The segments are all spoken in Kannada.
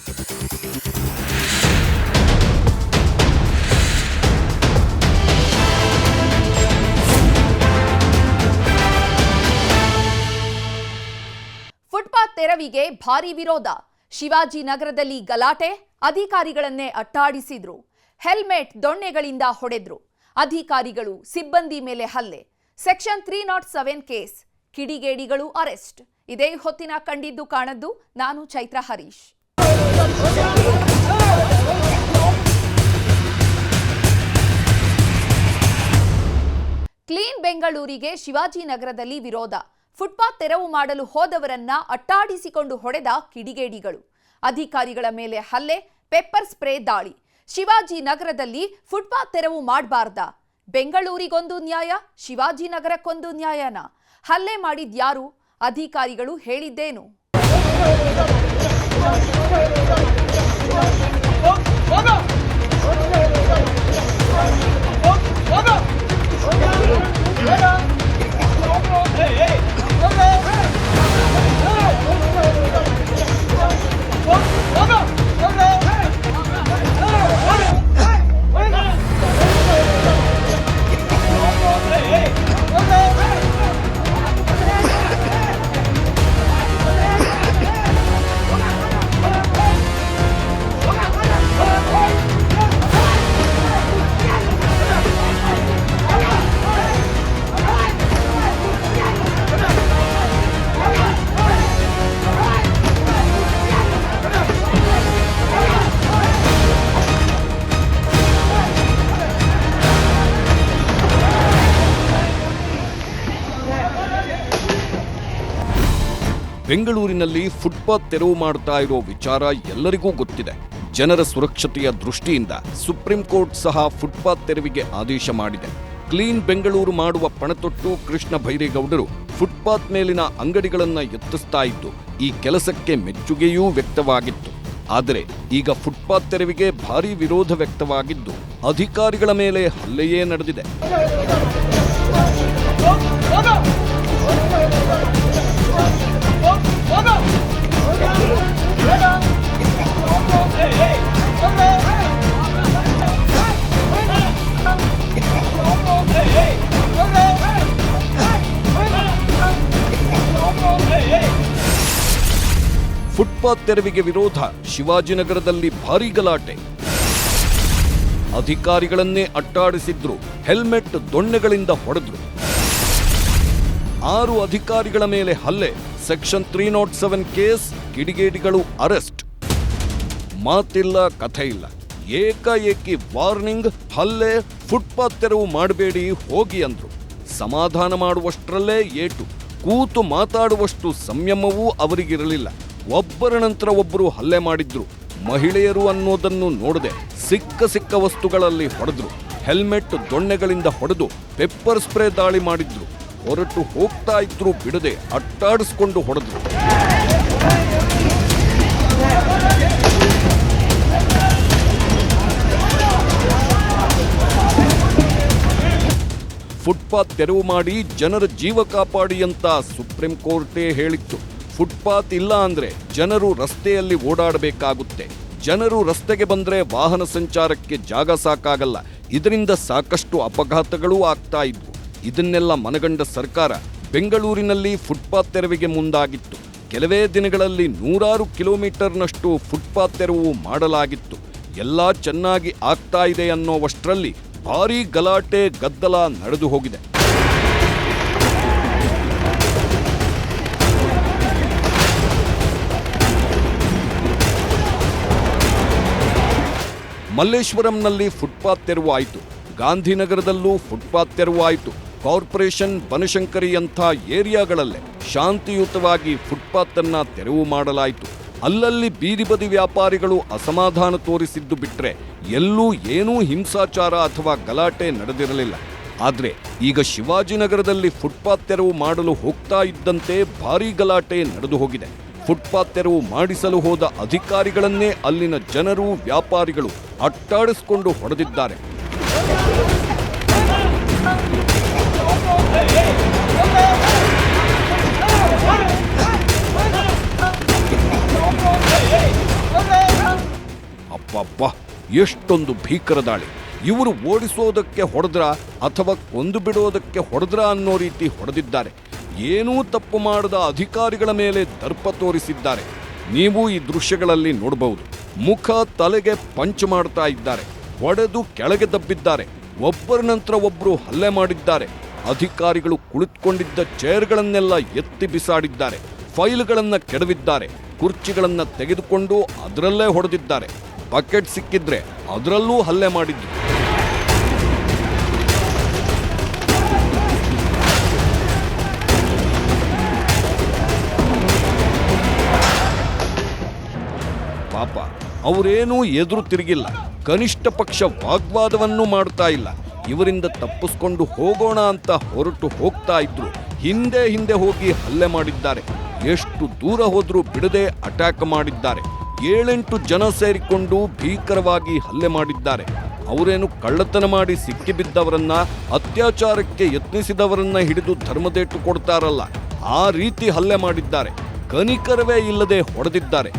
ಫುಟ್ಪಾತ್ ತೆರವಿಗೆ ಭಾರಿ ವಿರೋಧ. ಶಿವಾಜಿನಗರದಲ್ಲಿ ಗಲಾಟೆ, ಅಧಿಕಾರಿಗಳನ್ನೇ ಅಟ್ಟಾಡಿಸಿದ್ರು. ಹೆಲ್ಮೆಟ್ ದೊಣ್ಣೆಗಳಿಂದ ಹೊಡೆದ್ರು. ಅಧಿಕಾರಿಗಳು ಸಿಬ್ಬಂದಿ ಮೇಲೆ ಹಲ್ಲೆ. Section 307 case. ಕಿಡಿಗೇಡಿಗಳು ಅರೆಸ್ಟ್. ಇದೇ ಹೊತ್ತಿನ ಕಂಡಿದ್ದು ಕಾಣದ್ದು. ನಾನು ಚೈತ್ರ ಹರೀಶ್. ಕ್ಲೀನ್ ಬೆಂಗಳೂರಿಗೆ ಶಿವಾಜಿನಗರದಲ್ಲಿ ವಿರೋಧ. ಫುಟ್ಪಾತ್ ತೆರವು ಮಾಡಲು ಹೋದವರನ್ನ ಅಟ್ಟಾಡಿಸಿಕೊಂಡು ಹೊಡೆದ ಕಿಡಿಗೇಡಿಗಳು. ಅಧಿಕಾರಿಗಳ ಮೇಲೆ ಹಲ್ಲೆ, ಪೆಪ್ಪರ್ ಸ್ಪ್ರೇ ದಾಳಿ. ಶಿವಾಜಿನಗರದಲ್ಲಿ ಫುಟ್ಪಾತ್ ತೆರವು ಮಾಡಬಾರ್ದಾ? ಬೆಂಗಳೂರಿಗೊಂದು ನ್ಯಾಯ, ಶಿವಾಜಿನಗರಕ್ಕೊಂದು ನ್ಯಾಯನ? ಹಲ್ಲೆ ಮಾಡಿದ್ಯಾರು? ಅಧಿಕಾರಿಗಳು ಹೇಳಿದ್ದೇನು? ಬೆಂಗಳೂರಿನಲ್ಲಿ ಫುಟ್ಪಾತ್ ತೆರವು ಮಾಡ್ತಾ ಇರೋ ವಿಚಾರ ಎಲ್ಲರಿಗೂ ಗೊತ್ತಿದೆ. ಜನರ ಸುರಕ್ಷತೆಯ ದೃಷ್ಟಿಯಿಂದ ಸುಪ್ರೀಂ ಕೋರ್ಟ್ ಸಹ ಫುಟ್ಪಾತ್ ತೆರವಿಗೆ ಆದೇಶ ಮಾಡಿದೆ. ಕ್ಲೀನ್ ಬೆಂಗಳೂರು ಮಾಡುವ ಪಣತೊಟ್ಟು ಕೃಷ್ಣ ಬೈರೇಗೌಡರು ಫುಟ್ಪಾತ್ ಮೇಲಿನ ಅಂಗಡಿಗಳನ್ನ ಎತ್ತಿಸ್ತಾ ಇದ್ದು ಈ ಕೆಲಸಕ್ಕೆ ಮೆಚ್ಚುಗೆಯೂ ವ್ಯಕ್ತವಾಗಿತ್ತು. ಆದರೆ ಈಗ ಫುಟ್ಪಾತ್ ತೆರವಿಗೆ ಭಾರೀ ವಿರೋಧ ವ್ಯಕ್ತವಾಗಿದ್ದು ಅಧಿಕಾರಿಗಳ ಮೇಲೆ ಹಲ್ಲೆಯೇ ನಡೆದಿದೆ. ಫುಟ್ಪಾತ್ ತೆರವಿಗೆ ವಿರೋಧ. ಶಿವಾಜಿನಗರದಲ್ಲಿ ಭಾರೀ ಗಲಾಟೆ. ಅಧಿಕಾರಿಗಳನ್ನೇ ಅಟ್ಟಾಡಿಸಿದ್ರು. ಹೆಲ್ಮೆಟ್ ದೊಣ್ಣೆಗಳಿಂದ ಹೊಡೆದ್ರು. 6 ಅಧಿಕಾರಿಗಳ ಮೇಲೆ ಹಲ್ಲೆ. Section 307 case. ಕಿಡಿಗೇಡಿಗಳು ಅರೆಸ್ಟ್. ಮಾತಿಲ್ಲ, ಕಥೆ ಇಲ್ಲ. ಏಕಾಏಕಿ ವಾರ್ನಿಂಗ್, ಹಲ್ಲೆ, ಫುಟ್ಪಾತ್ ತೆರವು ಮಾಡಬೇಡಿ, ಹೋಗಿ ಅಂದ್ರು. ಸಮಾಧಾನ ಮಾಡುವಷ್ಟರಲ್ಲೇ ಏಟು. ಕೂತು ಮಾತಾಡುವಷ್ಟು ಸಂಯಮವೂ ಅವರಿಗಿರಲಿಲ್ಲ. ಒಬ್ಬರ ನಂತರ ಒಬ್ಬರು ಹಲ್ಲೆ ಮಾಡಿದ್ರು. ಮಹಿಳೆಯರು ಅನ್ನೋದನ್ನು ನೋಡದೆ ಸಿಕ್ಕ ವಸ್ತುಗಳಲ್ಲಿ ಹೊಡೆದ್ರು. ಹೆಲ್ಮೆಟ್ ದೊಣ್ಣೆಗಳಿಂದ ಹೊಡೆದು ಪೆಪ್ಪರ್ ಸ್ಪ್ರೇ ದಾಳಿ ಮಾಡಿದ್ರು. ಹೊರಟು ಹೋಗ್ತಾ ಇದ್ರು ಬಿಡದೆ ಅಟ್ಟಾಡಿಸ್ಕೊಂಡು ಹೊಡೆದ್ರು. ಫುಟ್ಪಾತ್ ತೆರವು ಮಾಡಿ ಜನರ ಜೀವ ಕಾಪಾಡಿ ಅಂತ ಸುಪ್ರೀಂ ಕೋರ್ಟೇ ಹೇಳಿತ್ತು. ಫುಟ್ಪಾತ್ ಇಲ್ಲ ಅಂದ್ರೆ ಜನರು ರಸ್ತೆಯಲ್ಲಿ ಓಡಾಡಬೇಕಾಗುತ್ತೆ. ಜನರು ರಸ್ತೆಗೆ ಬಂದ್ರೆ ವಾಹನ ಸಂಚಾರಕ್ಕೆ ಜಾಗ ಸಾಕಾಗಲ್ಲ. ಇದರಿಂದ ಸಾಕಷ್ಟು ಅಪಘಾತಗಳೂ ಆಗ್ತಾ ಇದ್ವು. ಇದನ್ನೆಲ್ಲ ಮನಗಂಡ ಸರ್ಕಾರ ಬೆಂಗಳೂರಿನಲ್ಲಿ ಫುಟ್ಪಾತ್ ತೆರವಿಗೆ ಮುಂದಾಗಿತ್ತು. ಕೆಲವೇ ದಿನಗಳಲ್ಲಿ 100 ಕಿಲೋಮೀಟರ್ನಷ್ಟು ಫುಟ್ಪಾತ್ ತೆರವು ಮಾಡಲಾಗಿತ್ತು. ಎಲ್ಲ ಚೆನ್ನಾಗಿ ಆಗ್ತಾ ಇದೆ ಅನ್ನೋವಷ್ಟರಲ್ಲಿ ಭಾರೀ ಗಲಾಟೆ, ಗದ್ದಲ ನಡೆದು ಹೋಗಿದೆ. ಮಲ್ಲೇಶ್ವರಂನಲ್ಲಿ ಫುಟ್ಪಾತ್ ತೆರವು ಆಯಿತು. ಗಾಂಧಿನಗರದಲ್ಲೂ ಫುಟ್ಪಾತ್ ತೆರವು ಆಯಿತು. ಕಾರ್ಪೊರೇಷನ್, ಬನಶಂಕರಿ ಅಂಥ ಏರಿಯಾಗಳಲ್ಲೇ ಶಾಂತಿಯುತವಾಗಿ ಫುಟ್ಪಾತ್ ಅನ್ನ ತೆರವು ಮಾಡಲಾಯಿತು. ಅಲ್ಲಲ್ಲಿ ಬೀದಿ ಬದಿ ವ್ಯಾಪಾರಿಗಳು ಅಸಮಾಧಾನ ತೋರಿಸಿದ್ದು ಬಿಟ್ರೆ ಎಲ್ಲೂ ಏನೂ ಹಿಂಸಾಚಾರ ಅಥವಾ ಗಲಾಟೆ ನಡೆದಿರಲಿಲ್ಲ. ಆದರೆ ಈಗ ಶಿವಾಜಿನಗರದಲ್ಲಿ ಫುಟ್ಪಾತ್ ತೆರವು ಮಾಡಲು ಹೋಗ್ತಾ ಇದ್ದಂತೆ ಭಾರೀ ಗಲಾಟೆ ನಡೆದು ಹೋಗಿದೆ. ಫುಟ್ಪಾತ್ ತೆರವು ಮಾಡಿಸಲು ಹೋದ ಅಧಿಕಾರಿಗಳನ್ನೇ ಅಲ್ಲಿನ ಜನರು, ವ್ಯಾಪಾರಿಗಳು ಅಟ್ಟಾಡಿಸಿಕೊಂಡು ಹೊಡೆದಿದ್ದಾರೆ. ಅಬ್ಬಬ್ಬಾ, ಎಷ್ಟೊಂದು ಭೀಕರ ದಾಳಿ! ಇವರು ಓಡಿಸೋದಕ್ಕೆ ಹೊಡೆದ್ರ ಅಥವಾ ಕೊಂದು ಬಿಡೋದಕ್ಕೆ ಹೊಡೆದ್ರ ಅನ್ನೋ ರೀತಿ ಹೊಡೆದಿದ್ದಾರೆ. ಏನೂ ತಪ್ಪು ಮಾಡದ ಅಧಿಕಾರಿಗಳ ಮೇಲೆ ದರ್ಪ ತೋರಿಸಿದ್ದಾರೆ. ನೀವು ಈ ದೃಶ್ಯಗಳಲ್ಲಿ ನೋಡಬಹುದು. ಮುಖ ತಲೆಗೆ ಪಂಚ್ ಮಾಡ್ತಾ ಇದ್ದಾರೆ, ಹೊಡೆದು ಕೆಳಗೆ ದಬ್ಬಿದ್ದಾರೆ, ಒಬ್ಬರ ನಂತರ ಒಬ್ಬರು ಹಲ್ಲೆ ಮಾಡಿದ್ದಾರೆ. ಅಧಿಕಾರಿಗಳು ಕುಳಿತುಕೊಂಡಿದ್ದ ಚೇರ್ಗಳನ್ನೆಲ್ಲ ಎತ್ತಿ ಬಿಸಾಡಿದ್ದಾರೆ, ಫೈಲ್ಗಳನ್ನ ಕೆಡವಿದ್ದಾರೆ, ಕುರ್ಚಿಗಳನ್ನ ತೆಗೆದುಕೊಂಡು ಅದರಲ್ಲೇ ಹೊಡೆದಿದ್ದಾರೆ. ಬಕೆಟ್ ಸಿಕ್ಕಿದ್ರೆ ಅದರಲ್ಲೂ ಹಲ್ಲೆ ಮಾಡಿದ್ರು. ಪಾಪ, ಅವರೇನೂ ಎದುರು ತಿರುಗಿಲ್ಲ, ಕನಿಷ್ಠ ಪಕ್ಷ ವಾಗ್ವಾದವನ್ನು ಮಾಡ್ತಾ ಇಲ್ಲ. ಇವರಿಂದ ತಪ್ಪಿಸ್ಕೊಂಡು ಹೋಗೋಣ ಅಂತ ಹೊರಟು ಹೋಗ್ತಾ ಇದ್ರು, ಹಿಂದೆ ಹಿಂದೆ ಹೋಗಿ ಹಲ್ಲೆ ಮಾಡಿದ್ದಾರೆ. ಎಷ್ಟು ದೂರ ಹೋದ್ರೂ ಬಿಡದೆ ಅಟ್ಯಾಕ್ ಮಾಡಿದ್ದಾರೆ. 7-8 ಜನ ಸೇರಿಕೊಂಡು ಭೀಕರವಾಗಿ ಹಲ್ಲೆ ಮಾಡಿದ್ದಾರೆ. ಅವರೇನು ಕಳ್ಳತನ ಮಾಡಿ ಸಿಕ್ಕಿಬಿದ್ದವರನ್ನ, ಅತ್ಯಾಚಾರಕ್ಕೆ ಯತ್ನಿಸಿದವರನ್ನ ಹಿಡಿದು ಧರ್ಮದೇಟು ಕೊಡ್ತಾರಲ್ಲ, ಆ ರೀತಿ ಹಲ್ಲೆ ಮಾಡಿದ್ದಾರೆ. ಕನಿಕರವೇ ಇಲ್ಲದೆ ಹೊಡೆದಿದ್ದಾರೆ.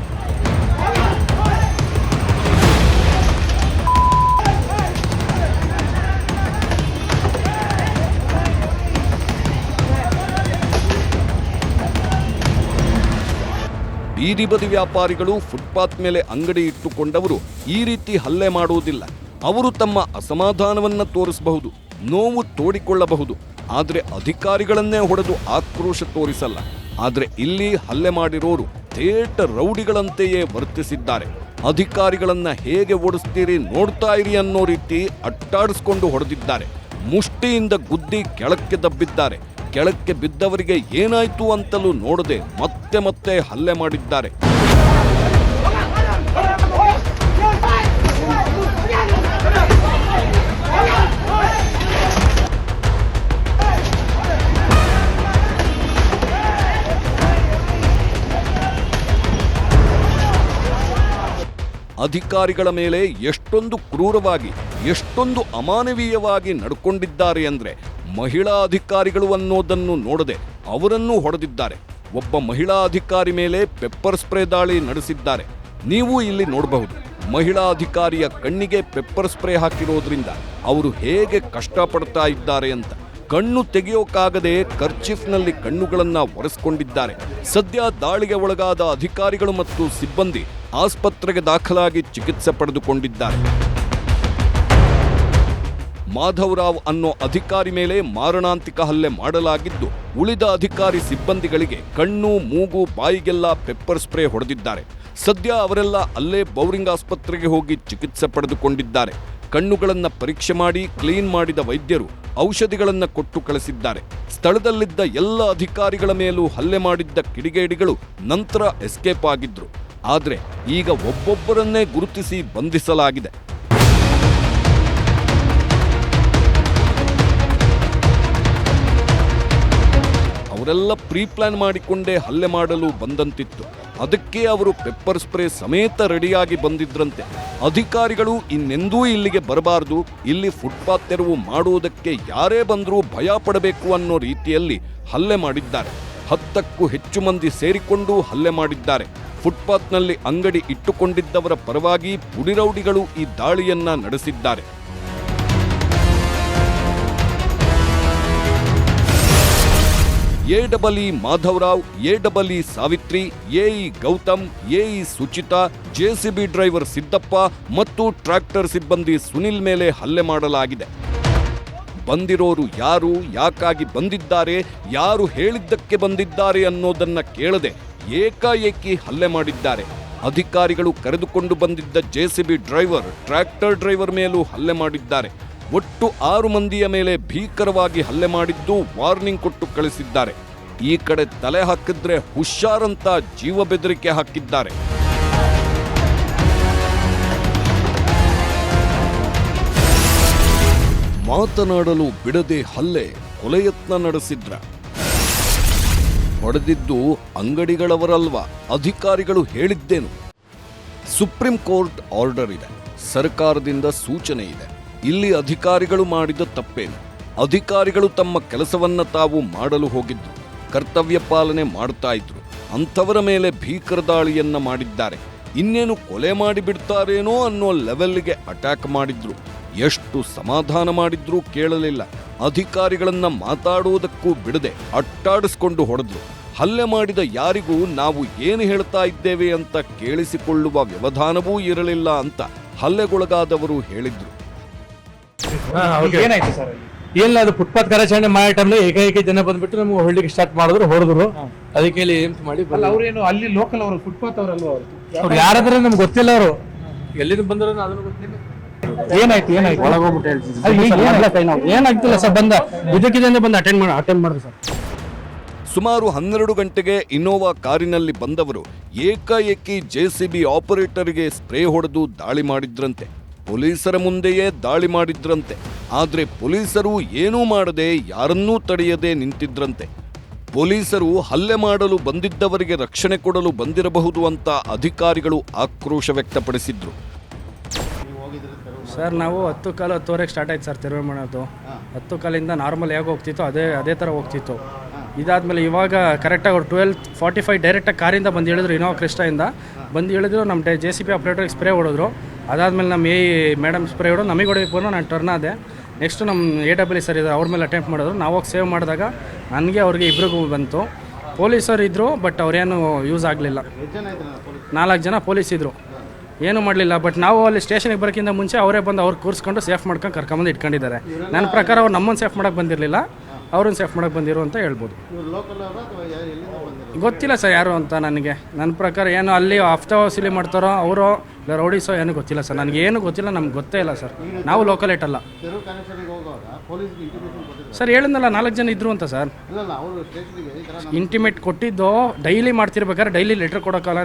ಬೀದಿ ಬದಿ ವ್ಯಾಪಾರಿಗಳು, ಫುಟ್ಪಾತ್ ಮೇಲೆ ಅಂಗಡಿ ಇಟ್ಟುಕೊಂಡವರು ಈ ರೀತಿ ಹಲ್ಲೆ ಮಾಡುವುದಿಲ್ಲ. ಅವರು ತಮ್ಮ ಅಸಮಾಧಾನವನ್ನ ತೋರಿಸಬಹುದು, ನೋವು ತೋಡಿಕೊಳ್ಳಬಹುದು, ಆದರೆ ಅಧಿಕಾರಿಗಳನ್ನೇ ಹೊಡೆದು ಆಕ್ರೋಶ ತೋರಿಸಲ್ಲ. ಆದರೆ ಇಲ್ಲಿ ಹಲ್ಲೆ ಮಾಡಿರೋರು ಥೇಟ ರೌಡಿಗಳಂತೆಯೇ ವರ್ತಿಸಿದ್ದಾರೆ. ಅಧಿಕಾರಿಗಳನ್ನ ಹೇಗೆ ಓಡಿಸ್ತೀರಿ ನೋಡ್ತಾ ಇರಿ ಅನ್ನೋ ರೀತಿ ಅಟ್ಟಾಡಿಸ್ಕೊಂಡು ಹೊಡೆದಿದ್ದಾರೆ. ಮುಷ್ಟಿಯಿಂದ ಗುದ್ದಿ ಕೆಳಕ್ಕೆ ದಬ್ಬಿದ್ದಾರೆ. ಕೆಳಕ್ಕೆ ಬಿದ್ದವರಿಗೆ ಏನಾಯ್ತು ಅಂತಲೂ ನೋಡದೆ ಮತ್ತೆ ಮತ್ತೆ ಹಲ್ಲೆ ಮಾಡಿದ್ದಾರೆ. ಅಧಿಕಾರಿಗಳ ಮೇಲೆ ಎಷ್ಟೊಂದು ಕ್ರೂರವಾಗಿ, ಎಷ್ಟೊಂದು ಅಮಾನವೀಯವಾಗಿ ನಡ್ಕೊಂಡಿದ್ದಾರೆ ಅಂದ್ರೆ ಮಹಿಳಾ ಅಧಿಕಾರಿಗಳು ಅನ್ನೋದನ್ನು ನೋಡದೆ ಅವರನ್ನು ಹೊಡೆದಿದ್ದಾರೆ. ಒಬ್ಬ ಮಹಿಳಾ ಅಧಿಕಾರಿ ಮೇಲೆ ಪೆಪ್ಪರ್ ಸ್ಪ್ರೇ ದಾಳಿ ನಡೆಸಿದ್ದಾರೆ. ನೀವು ಇಲ್ಲಿ ನೋಡಬಹುದು, ಮಹಿಳಾ ಅಧಿಕಾರಿಯ ಕಣ್ಣಿಗೆ ಪೆಪ್ಪರ್ ಸ್ಪ್ರೇ ಹಾಕಿರೋದ್ರಿಂದ ಅವರು ಹೇಗೆ ಕಷ್ಟಪಡ್ತಾ ಇದ್ದಾರೆ ಅಂತ. ಕಣ್ಣು ತೆಗೆಯೋಕ್ಕಾಗದೆ ಕರ್ಚಿಫ್ನಲ್ಲಿ ಕಣ್ಣುಗಳನ್ನ ಒರೆಸ್ಕೊಂಡಿದ್ದಾರೆ. ಸದ್ಯ ದಾಳಿಗೆ ಒಳಗಾದ ಅಧಿಕಾರಿಗಳು ಮತ್ತು ಸಿಬ್ಬಂದಿ ಆಸ್ಪತ್ರೆಗೆ ದಾಖಲಾಗಿ ಚಿಕಿತ್ಸೆ ಪಡೆದುಕೊಂಡಿದ್ದಾರೆ. ಮಾಧವರಾವ್ ಅನ್ನೋ ಅಧಿಕಾರಿ ಮೇಲೆ ಮಾರಣಾಂತಿಕ ಹಲ್ಲೆ ಮಾಡಲಾಗಿದ್ದು, ಉಳಿದ ಅಧಿಕಾರಿ ಸಿಬ್ಬಂದಿಗಳಿಗೆ ಕಣ್ಣು, ಮೂಗು, ಬಾಯಿಗೆಲ್ಲ ಪೆಪ್ಪರ್ ಸ್ಪ್ರೇ ಹೊಡೆದಿದ್ದಾರೆ. ಸದ್ಯ ಅವರೆಲ್ಲ ಅಲ್ಲೇ ಬೌರಿಂಗ್ ಆಸ್ಪತ್ರೆಗೆ ಹೋಗಿ ಚಿಕಿತ್ಸೆ ಪಡೆದುಕೊಂಡಿದ್ದಾರೆ. ಕಣ್ಣುಗಳನ್ನ ಪರೀಕ್ಷೆ ಮಾಡಿ ಕ್ಲೀನ್ ಮಾಡಿದ ವೈದ್ಯರು ಔಷಧಿಗಳನ್ನ ಕೊಟ್ಟು ಕಳಿಸಿದ್ದಾರೆ. ಸ್ಥಳದಲ್ಲಿದ್ದ ಎಲ್ಲ ಅಧಿಕಾರಿಗಳ ಮೇಲೂ ಹಲ್ಲೆ ಮಾಡಿದ್ದ ಕಿಡಿಗೇಡಿಗಳು ನಂತರ ಎಸ್ಕೇಪ್ ಆಗಿದ್ರು. ಆದರೆ ಈಗ ಒಬ್ಬೊಬ್ಬರನ್ನೇ ಗುರುತಿಸಿ ಬಂಧಿಸಲಾಗಿದೆ. ಅವರೆಲ್ಲ ಪ್ರೀ ಪ್ಲಾನ್ ಮಾಡಿಕೊಂಡೇ ಹಲ್ಲೆ ಮಾಡಲು ಬಂದಂತಿತ್ತು. ಅದಕ್ಕೆ ಅವರು ಪೆಪ್ಪರ್ ಸ್ಪ್ರೇ ಸಮೇತ ರೆಡಿಯಾಗಿ ಬಂದಿದ್ರಂತೆ. ಅಧಿಕಾರಿಗಳು ಇನ್ನೆಂದೂ ಇಲ್ಲಿಗೆ ಬರಬಾರದು, ಇಲ್ಲಿ ಫುಟ್ಪಾತ್ ತೆರವು ಮಾಡುವುದಕ್ಕೆ ಯಾರೇ ಬಂದರೂ ಭಯ ಪಡಬೇಕು ಅನ್ನೋ ರೀತಿಯಲ್ಲಿ ಹಲ್ಲೆ ಮಾಡಿದ್ದಾರೆ. 10ಕ್ಕೂ ಹೆಚ್ಚು ಮಂದಿ ಸೇರಿಕೊಂಡು ಹಲ್ಲೆ ಮಾಡಿದ್ದಾರೆ. ಫುಟ್ಪಾತ್ನಲ್ಲಿ ಅಂಗಡಿ ಇಟ್ಟುಕೊಂಡಿದ್ದವರ ಪರವಾಗಿ ಪುಡಿರೌಡಿಗಳು ಈ ದಾಳಿಯನ್ನ ನಡೆಸಿದ್ದಾರೆ. ಎಡಬಲಿ ಮಾಧವರಾವ್, ಎಡಬಲಿ Savitri, AE Gautam, AE Suchita, JCB driver Siddappa ಮತ್ತು ಟ್ರ್ಯಾಕ್ಟರ್ ಸಿಬ್ಬಂದಿ ಸುನಿಲ್ ಮೇಲೆ ಹಲ್ಲೆ ಮಾಡಲಾಗಿದೆ. ಬಂದಿರೋರು ಯಾರು, ಯಾಕಾಗಿ ಬಂದಿದ್ದಾರೆ, ಯಾರು ಹೇಳಿದ್ದಕ್ಕೆ ಬಂದಿದ್ದಾರೆ ಅನ್ನೋದನ್ನ ಕೇಳದೆ ಏಕಾಏಕಿ ಹಲ್ಲೆ ಮಾಡಿದ್ದಾರೆ. ಅಧಿಕಾರಿಗಳು ಕರೆದುಕೊಂಡು ಬಂದಿದ್ದ ಜೆಸಿಬಿ ಡ್ರೈವರ್, ಟ್ರ್ಯಾಕ್ಟರ್ ಡ್ರೈವರ್ ಮೇಲೂ ಹಲ್ಲೆ ಮಾಡಿದ್ದಾರೆ. ಒಟ್ಟು 6 ಮಂದಿಯ ಮೇಲೆ ಭೀಕರವಾಗಿ ಹಲ್ಲೆ ಮಾಡಿದ್ದು ವಾರ್ನಿಂಗ್ ಕೊಟ್ಟು ಕಳಿಸಿದ್ದಾರೆ. ಈ ಕಡೆ ತಲೆ ಹಾಕಿದ್ರೆ ಹುಷಾರಂತ ಜೀವ ಬೆದರಿಕೆ ಹಾಕಿದ್ದಾರೆ. ಮಾತನಾಡಲು ಬಿಡದೆ ಹಲ್ಲೆ, ಕೊಲೆಯತ್ನ ನಡೆಸಿದ್ರ. ಹೊಡೆದಿದ್ದು ಅಂಗಡಿಗಳವರಲ್ವಾ, ಅಧಿಕಾರಿಗಳು ಹೇಳಿದ್ದೇನು? ಸುಪ್ರೀಂ ಕೋರ್ಟ್ ಆರ್ಡರ್ ಇದೆ, ಸರ್ಕಾರದಿಂದ ಸೂಚನೆ ಇದೆ. ಇಲ್ಲಿ ಅಧಿಕಾರಿಗಳು ಮಾಡಿದ ತಪ್ಪೇನು? ಅಧಿಕಾರಿಗಳು ತಮ್ಮ ಕೆಲಸವನ್ನ ತಾವು ಮಾಡಲು ಹೋಗಿದ್ರು, ಕರ್ತವ್ಯ ಪಾಲನೆ ಮಾಡ್ತಾ ಇದ್ರು. ಅಂಥವರ ಮೇಲೆ ಭೀಕರ ದಾಳಿಯನ್ನ ಮಾಡಿದ್ದಾರೆ. ಇನ್ನೇನು ಕೊಲೆ ಮಾಡಿಬಿಡ್ತಾರೇನೋ ಅನ್ನೋ ಲೆವೆಲ್ಗೆ ಅಟ್ಯಾಕ್ ಮಾಡಿದ್ರು. ಎಷ್ಟು ಸಮಾಧಾನ ಮಾಡಿದ್ರೂ ಕೇಳಲಿಲ್ಲ. ಅಧಿಕಾರಿಗಳನ್ನ ಮಾತಾಡುವುದಕ್ಕೂ ಬಿಡದೆ ಅಟ್ಟಾಡಿಸ್ಕೊಂಡು ಹೊಡೆದ್ರು. ಹಲ್ಲೆ ಮಾಡಿದ ಯಾರಿಗೂ ನಾವು ಏನು ಹೇಳ್ತಾ ಇದ್ದೇವೆ ಅಂತ ಕೇಳಿಸಿಕೊಳ್ಳುವ ವ್ಯವಧಾನವೂ ಇರಲಿಲ್ಲ ಅಂತ ಹಲ್ಲೆಗೊಳಗಾದವರು ಹೇಳಿದ್ರು. ಏನಾಯ್ತು ಸರ್? ಏನಿಲ್ಲ, ಅದು ಫುಟ್ಪಾತ್ ಕಾರ್ಯಾಚರಣೆ ಮಾಡೋ ಟೈಮ್ಲಿ ಏಕೈಕ ಜನ ಬಂದ್ಬಿಟ್ಟು ನಮ್ಗೆ ಹೊಳ್ಳಿಕ್ಕೆ ಸ್ಟಾರ್ಟ್ ಮಾಡಿದ್ರು, ಹೊಡೆದ್ರು. ಅದಕ್ಕೆ ಇಲ್ಲಿ ಏನ್ ಮಾಡಿ ಅಲ್ಲ, ಅವ್ರೇನು ಅಲ್ಲಿ ಲೋಕಲ್ ಅವರು ಫುಟ್ಪಾತ್ ಅವರಲ್ವ? ಅವ್ರು ಯಾರಾದ್ರೆ ನಮ್ಗೆ ಗೊತ್ತಿಲ್ಲ. ಅವರು ಎಲ್ಲಿಂದ ಬಂದ್ರು ಅದನ್ನು ಗೊತ್ತಿಲ್ಲ. ಏನಾಯ್ತು ಒಳಗೋಗ್ಬಿಟ್ಟು ಏನಾಗ್ತಿಲ್ಲ ಸರ್. ಬಂದ ಇದಕ್ಕಿದೆ ಬಂದು ಅಟೆಂಡ್ ಮಾಡಿದ್ರು ಸರ್. ಸುಮಾರು 12 ಗಂಟೆಗೆ ಇನ್ನೋವಾ ಕಾರಿನಲ್ಲಿ ಬಂದವರು ಏಕಾಏಕಿ ಜೆಸಿಬಿ ಆಪರೇಟರ್ಗೆ ಸ್ಪ್ರೇ ಹೊಡೆದು ದಾಳಿ ಮಾಡಿದ್ರಂತೆ. ಪೊಲೀಸರ ಮುಂದೆಯೇ ದಾಳಿ ಮಾಡಿದ್ರಂತೆ. ಆದ್ರೆ ಪೊಲೀಸರು ಏನೂ ಮಾಡದೆ ಯಾರನ್ನೂ ತಡೆಯದೆ ನಿಂತಿದ್ರಂತೆ. ಪೊಲೀಸರು ಹಲ್ಲೆ ಮಾಡಲು ಬಂದಿದ್ದವರಿಗೆ ರಕ್ಷಣೆ ಕೊಡಲು ಬಂದಿರಬಹುದು ಅಂತ ಅಧಿಕಾರಿಗಳು ಆಕ್ರೋಶ ವ್ಯಕ್ತಪಡಿಸಿದ್ರು. ಸರ್ ನಾವು 10:15 ಸ್ಟಾರ್ಟ್ ಆಯ್ತು ಸರ್ ತೆರವು ಮಾಡೋದು. 10:15 ನಾರ್ಮಲ್ ಹೇಗೆ ಹೋಗ್ತಿತ್ತು ಅದೇ ಥರ ಹೋಗ್ತಿತ್ತು. ಇದಾದಮೇಲೆ ಇವಾಗ ಕರೆಕ್ಟಾಗಿ ಅವ್ರು 12:45 ಡೈರೆಕ್ಟಾಗಿ ಕಾರಿಂದ ಬಂದು ಹೇಳಿದ್ರು. ಇನೋವಾ ಕ್ರಿಸ್ಟಾಯಿಂದ ಬಂದು ಹೇಳಿದ್ರು. ನಮ್ಮ JCB ಆಪ್ರೇಟರ್ಗೆ ಸ್ಪ್ರೇ ಹೊಡೆದ್ರು. ಅದಾದಮೇಲೆ ನಮ್ಮ ಮೇಡಮ್ ಸ್ಪ್ರೇ ಹೊಡೋದು ನಮಗೆ ಹೊಡೆಯಬೇಕು. ನಾನು ಟರ್ನ್ ಆದೆ. ನೆಕ್ಸ್ಟು ನಮ್ಮ AW ಸರ್ ಇದ್ದಾರೆ, ಅವ್ರ ಮೇಲೆ ಅಟೆಂಪ್ಟ್ ಮಾಡಿದ್ರು. ನಾವು ಹೋಗಿ ಸೇವ್ ಮಾಡಿದಾಗ ನನಗೆ ಅವ್ರಿಗೆ ಇಬ್ಬರಿಗೂ ಬಂತು. ಪೊಲೀಸರು ಇದ್ದರು, ಬಟ್ ಅವ್ರೇನು ಯೂಸ್ ಆಗಲಿಲ್ಲ. 4 ಜನ ಪೊಲೀಸ್ ಇದ್ದರು, ಏನೂ ಮಾಡಲಿಲ್ಲ. ಬಟ್ ನಾವು ಅಲ್ಲಿ ಸ್ಟೇಷನ್ಗೆ ಬರೋಕ್ಕಿಂತ ಮುಂಚೆ ಅವರೇ ಬಂದು ಅವ್ರು ಕೂರಿಸ್ಕೊಂಡು ಸೇಫ್ ಮಾಡ್ಕೊಂಡು ಕರ್ಕೊಂಬಂದು ಇಟ್ಕೊಂಡಿದ್ದಾರೆ. ನನ್ನ ಪ್ರಕಾರ ಅವ್ರು ನಮ್ಮನ್ನು ಸೇಫ್ ಮಾಡೋಕ್ಕೆ ಬಂದಿರಲಿಲ್ಲ, ಅವ್ರನ್ನ ಸೇಫ್ ಮಾಡೋಕ್ಕೆ ಬಂದಿರು ಅಂತ ಹೇಳ್ಬೋದು. ಗೊತ್ತಿಲ್ಲ ಸರ್ ಯಾರು ಅಂತ ನನಗೆ. ನನ್ನ ಪ್ರಕಾರ ಏನು ಅಲ್ಲಿ ಹಫ್ತಾ ವಸೂಲಿ ಮಾಡ್ತಾರೋ ಅವರು ಇಲ್ಲ ರೌಡೀಸೋ ಏನೂ ಗೊತ್ತಿಲ್ಲ ಸರ್. ನನಗೇನು ಗೊತ್ತಿಲ್ಲ, ನಮ್ಗೆ ಗೊತ್ತೇ ಇಲ್ಲ ಸರ್. ನಾವು ಲೋಕಲ್ ಏಟಲ್ಲ ಸರ್. ಹೇಳಿದ್ನಲ್ಲ 4 ಜನ ಇದ್ರು ಅಂತ ಸರ್. ಇಂಟಿಮೇಟ್ ಕೊಟ್ಟಿದ್ದು ಡೈಲಿ ಮಾಡ್ತಿರ್ಬೇಕಾದ್ರೆ ಡೈಲಿ ಲೆಟರ್ ಕೊಡೋಕ್ಕಲ್ಲ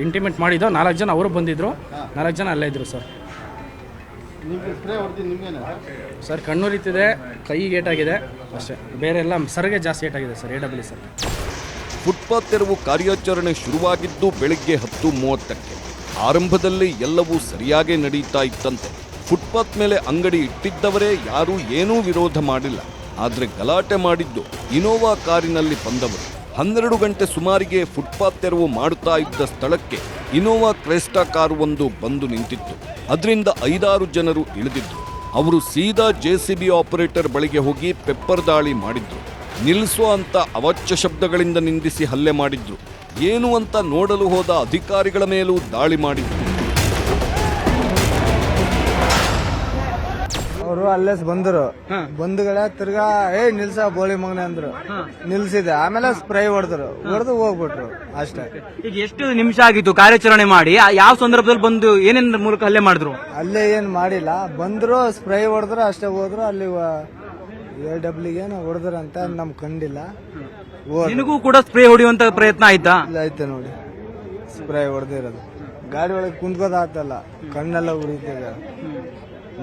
ಇಂಟಿಮೇಟ್ ಮಾಡಿದ್ದು. 4 ಜನ ಅವರು ಬಂದಿದ್ರು, 4 ಜನ ಅಲ್ಲೇ ಇದ್ರು ಸರ್. ಸರ್ ಕಣ್ಣುರಿತಿದೆ, ಕೈಗೆ ಏಟಾಗಿದೆ ಅಷ್ಟೇ, ಬೇರೆ ಎಲ್ಲ ಸರ್ಗೆ ಜಾಸ್ತಿ ಏಟಾಗಿದೆ ಸರ್. AW sir. ಫುಟ್ಪಾತ್ ತೆರವು ಕಾರ್ಯಾಚರಣೆ ಶುರುವಾಗಿದ್ದು ಬೆಳಿಗ್ಗೆ 10:30ಕ್ಕೆ. ಆರಂಭದಲ್ಲಿ ಎಲ್ಲವೂ ಸರಿಯಾಗೇ ನಡೀತಾ ಇತ್ತಂತೆ. ಫುಟ್ಪಾತ್ ಮೇಲೆ ಅಂಗಡಿ ಇಟ್ಟಿದ್ದವರೇ ಯಾರೂ ಏನೂ ವಿರೋಧ ಮಾಡಿಲ್ಲ. ಆದರೆ ಗಲಾಟೆ ಮಾಡಿದ್ದು ಇನೋವಾ ಕಾರಿನಲ್ಲಿ ಬಂದವರು. 12 ಗಂಟೆ ಸುಮಾರಿಗೆ ಫುಟ್ಪಾತ್ ತೆರವು ಮಾಡುತ್ತಾ ಇದ್ದ ಸ್ಥಳಕ್ಕೆ ಇನೋವಾ ಕ್ರೆಸ್ಟಾ ಕಾರು ಒಂದು ಬಂದು ನಿಂತಿತ್ತು. ಅದರಿಂದ 5-6 ಜನರು ಇಳಿದಿದ್ರು. ಅವರು ಸೀದಾ JCB ಆಪರೇಟರ್ ಬಳಿಗೆ ಹೋಗಿ ಪೆಪ್ಪರ್ ದಾಳಿ ಮಾಡಿದ್ರು. ನಿಲ್ಲಿಸೋ ಅಂತ ಅವಾಚ್ಯ ಶಬ್ದಗಳಿಂದ ನಿಂದಿಸಿ ಹಲ್ಲೆ ಮಾಡಿದ್ರು. ಏನು ಅಂತ ನೋಡಲು ಹೋದ ಅಧಿಕಾರಿಗಳ ಮೇಲೂ ದಾಳಿ ಮಾಡಿದ್ರು. ಅವರು ಅಲ್ಲೇ ಬಂದರು. ಬಂಧುಗಳೇ ತಿರ್ಗಾ ನಿಲ್ಸ ಬೋಳಿ ಮಗನೆ ಅಂದ್ರು. ನಿಲ್ಸಿದೆ. ಆಮೇಲೆ ಸ್ಪ್ರೇ ಹೊಡೆದ್ರು ಹೋಗ್ಬಿಟ್ರು ಅಷ್ಟೇ. ಈಗ ಎಷ್ಟು ನಿಮಿಷ ಆಗಿತ್ತು ಕಾರ್ಯಾಚರಣೆ ಮಾಡಿ? ಯಾವ ಸಂದರ್ಭದಲ್ಲಿ ಬಂದು ಏನೇನ್ ಮೂಲಕ ಹಲ್ಲೆ ಮಾಡಿದ್ರು? ಅಲ್ಲೇ ಏನ್ ಮಾಡಿಲ್ಲ, ಬಂದ್ರು ಸ್ಪ್ರೇ ಹೊಡೆದ್ರು ಅಷ್ಟೇ. ಹೋದ್ರು ಅಲ್ಲಿ AWಗೆ ಹೊಡೆದ್ರಂತ ನಮ್ ಕಂಡಿಲ್ಲ. ನಿನಗೂ ಕೂಡ ಸ್ಪ್ರೇ ಹೊಡೆಯುವಂತ ಪ್ರಯತ್ನ ಆಯ್ತಾ? ಆಯ್ತು ನೋಡಿ, ಸ್ಪ್ರೇ ಹೊಡೆದಿರೋದು. ಗಾಡಿ ಒಳಗೆ ಕುಂತ್ಕೋದಾತಲ್ಲ, ಕಣ್ಣೆಲ್ಲ ಉರಿತಿದೆ.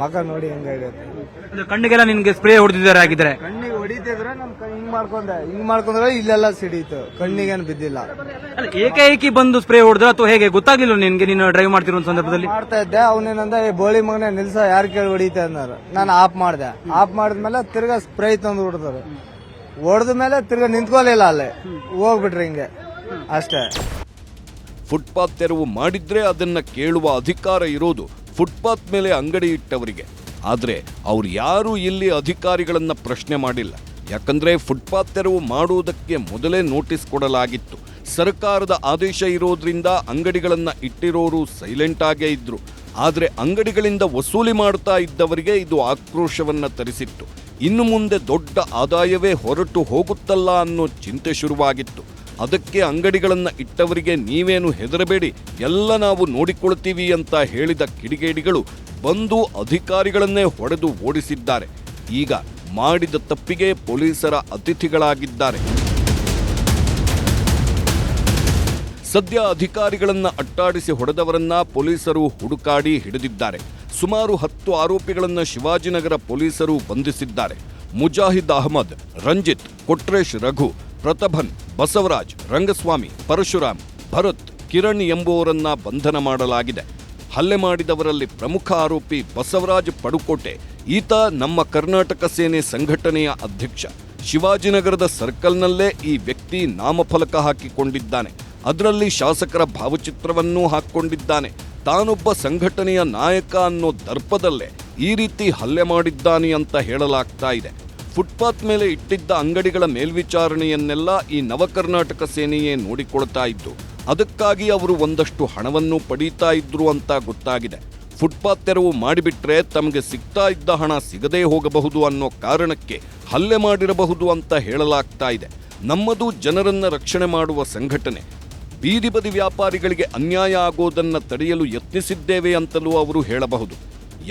ಮಗ ನೋಡಿ ಹೆಂಗಾಗೈತೆ. ಕಣ್ಣಿಗೆಲ್ಲ ನಿನ್ಗೆ ಸ್ಪ್ರೇ ಹೊಡೆದಿದ್ದಾರೆ ಆಗಿದ್ರೆ? ಕಣ್ಣಿಗೆ ಹೊಡಿತಿದ್ರೆ ನಮ್ ಹಿಂಗ್ ಮಾಡ್ಕೊಂಡ್ರೆ ಇಲ್ಲೆಲ್ಲ ಸಿಡೀತು. ಕಣ್ಣಿಗೇನು ಬಿದ್ದಿಲ್ಲ. ಅಲ್ಲ, ಏಕಾಏಕಿ ಬಂದು ಸ್ಪ್ರೇ ಹೊಡೆದ್ರು ಅಥವಾ ಹೇಗೆ ಗೊತ್ತಾಗ್ಲಿಲ್ಲ ನಿನ್ಗೆ? ನೀನು ಡ್ರೈವ್ ಮಾಡ್ತಿರೋ ಸಂದರ್ಭದಲ್ಲಿ ಮಾಡ್ತಾ ಇದ್ದೆ. ಅವನೇನಂದ ಬೋಳಿ ಮಗನೇ ನಿಲ್ಸ, ಯಾರು ಕೇಳಿ ಹೊಡಿತಾ ಅన్నారు. ನಾನು ಆಫ್ ಮಾಡಿದೆ. ಆಫ್ ಮಾಡಿದ್ಮೇಲೆ ತಿರ್ಗಾ ಸ್ಪ್ರೇ ತಂದು ಹೊಡೆದ್ರು. ಹೊಡೆದ ಮೇಲೆ ತಿರ್ಗಾ ನಿಂತ್ಕೊಲಿಲ್ಲ, ಅಲ್ಲೇ ಹೋಗ್ಬಿಟ್ರಿ ಹಿಂಗೆ ಅಷ್ಟೇ. ಫುಟ್ಪಾತ್ ತೆರವು ಮಾಡಿದ್ರೆ ಅದನ್ನ ಕೇಳುವ ಅಧಿಕಾರ ಇರೋದು ಫುಟ್ಪಾತ್ ಮೇಲೆ ಅಂಗಡಿ ಇಟ್ಟವರಿಗೆ. ಆದರೆ ಅವ್ರು ಯಾರೂ ಇಲ್ಲಿ ಅಧಿಕಾರಿಗಳನ್ನ ಪ್ರಶ್ನೆ ಮಾಡಿಲ್ಲ. ಯಾಕಂದ್ರೆ ಫುಟ್ಪಾತ್ ತೆರವು ಮಾಡುವುದಕ್ಕೆ ಮೊದಲೇ ನೋಟಿಸ್ ಕೊಡಲಾಗಿತ್ತು. ಸರ್ಕಾರದ ಆದೇಶ ಇರೋದ್ರಿಂದ ಅಂಗಡಿಗಳನ್ನ ಇಟ್ಟಿರೋರು ಸೈಲೆಂಟ್ ಆಗೇ ಇದ್ರು. ಆದರೆ ಅಂಗಡಿಗಳಿಂದ ವಸೂಲಿ ಮಾಡ್ತಾ ಇದ್ದವರಿಗೆ ಇದು ಆಕ್ರೋಶವನ್ನ ತರಿಸಿತ್ತು. ಇನ್ನು ಮುಂದೆ ದೊಡ್ಡ ಆದಾಯವೇ ಹೊರಟು ಹೋಗುತ್ತಲ್ಲ ಅನ್ನೋ ಚಿಂತೆ ಶುರುವಾಗಿತ್ತು. ಅದಕ್ಕೆ ಅಂಗಡಿಗಳನ್ನ ಇಟ್ಟವರಿಗೆ ನೀವೇನು ಹೆದರಬೇಡಿ, ಎಲ್ಲ ನಾವು ನೋಡಿಕೊಳ್ತೀವಿ ಅಂತ ಹೇಳಿದ ಕಿಡಿಗೇಡಿಗಳು ಬಂದು ಅಧಿಕಾರಿಗಳನ್ನೇ ಹೊಡೆದು ಓಡಿಸಿದ್ದಾರೆ. ಈಗ ಮಾಡಿದ ತಪ್ಪಿಗೆ ಪೊಲೀಸರ ಅತಿಥಿಗಳಾಗಿದ್ದಾರೆ. ಸದ್ಯ ಅಧಿಕಾರಿಗಳನ್ನ ಅಟ್ಟಾಡಿಸಿ ಹೊಡೆದವರನ್ನ ಪೊಲೀಸರು ಹುಡುಕಾಡಿ ಹಿಡಿದಿದ್ದಾರೆ. ಸುಮಾರು 10 ಆರೋಪಿಗಳನ್ನ ಶಿವಾಜಿನಗರ ಪೊಲೀಸರು ಬಂಧಿಸಿದ್ದಾರೆ. ಮುಜಾಹಿದ್ ಅಹಮದ್, ರಂಜಿತ್, ಕೊಟ್ರೇಶ್ ರಘು, ಪ್ರತಭನ್, ಬಸವರಾಜ್, ರಂಗಸ್ವಾಮಿ, ಪರಶುರಾಮ್, ಭರತ್, ಕಿರಣ್ ಎಂಬುವರನ್ನ ಬಂಧನ ಮಾಡಲಾಗಿದೆ. ಹಲ್ಲೆ ಮಾಡಿದವರಲ್ಲಿ ಪ್ರಮುಖ ಆರೋಪಿ ಬಸವರಾಜ್ ಪಡುಕೋಟೆ. ಈತ ನಮ್ಮ ಕರ್ನಾಟಕ ಸೇನೆ ಸಂಘಟನೆಯ ಅಧ್ಯಕ್ಷ. ಶಿವಾಜಿನಗರದ ಸರ್ಕಲ್ನಲ್ಲೇ ಈ ವ್ಯಕ್ತಿ ನಾಮಫಲಕ ಹಾಕಿಕೊಂಡಿದ್ದಾನೆ. ಅದರಲ್ಲಿ ಶಾಸಕರ ಭಾವಚಿತ್ರವನ್ನೂ ಹಾಕ್ಕೊಂಡಿದ್ದಾನೆ. ತಾನೊಬ್ಬ ಸಂಘಟನೆಯ ನಾಯಕ ಅನ್ನೋ ದರ್ಪದಲ್ಲೇ ಈ ರೀತಿ ಹಲ್ಲೆ ಮಾಡಿದ್ದಾನೆ ಅಂತ ಹೇಳಲಾಗ್ತಾ ಇದೆ. ಫುಟ್ಪಾತ್ ಮೇಲೆ ಇಟ್ಟಿದ್ದ ಅಂಗಡಿಗಳ ಮೇಲ್ವಿಚಾರಣೆಯನ್ನೆಲ್ಲ ಈ ನವಕರ್ನಾಟಕ ಸೇನೆಯೇ ನೋಡಿಕೊಳ್ತಾ ಇದ್ದು, ಅದಕ್ಕಾಗಿ ಅವರು ಒಂದಷ್ಟು ಹಣವನ್ನು ಪಡೀತಾ ಇದ್ರು ಅಂತ ಗೊತ್ತಾಗಿದೆ. ಫುಟ್ಪಾತ್ ತೆರವು ಮಾಡಿಬಿಟ್ರೆ ತಮಗೆ ಸಿಗ್ತಾ ಇದ್ದ ಹಣ ಸಿಗದೇ ಹೋಗಬಹುದು ಅನ್ನೋ ಕಾರಣಕ್ಕೆ ಹಲ್ಲೆ ಮಾಡಿರಬಹುದು ಅಂತ ಹೇಳಲಾಗ್ತಾ ಇದೆ. ನಮ್ಮದು ಜನರನ್ನ ರಕ್ಷಣೆ ಮಾಡುವ ಸಂಘಟನೆ. ಬೀದಿ ಬದಿ ವ್ಯಾಪಾರಿಗಳಿಗೆ ಅನ್ಯಾಯ ಆಗೋದನ್ನ ತಡೆಯಲು ಯತ್ನಿಸಿದ್ದೇವೆ ಅಂತಲೂ ಅವರು ಹೇಳಬಹುದು.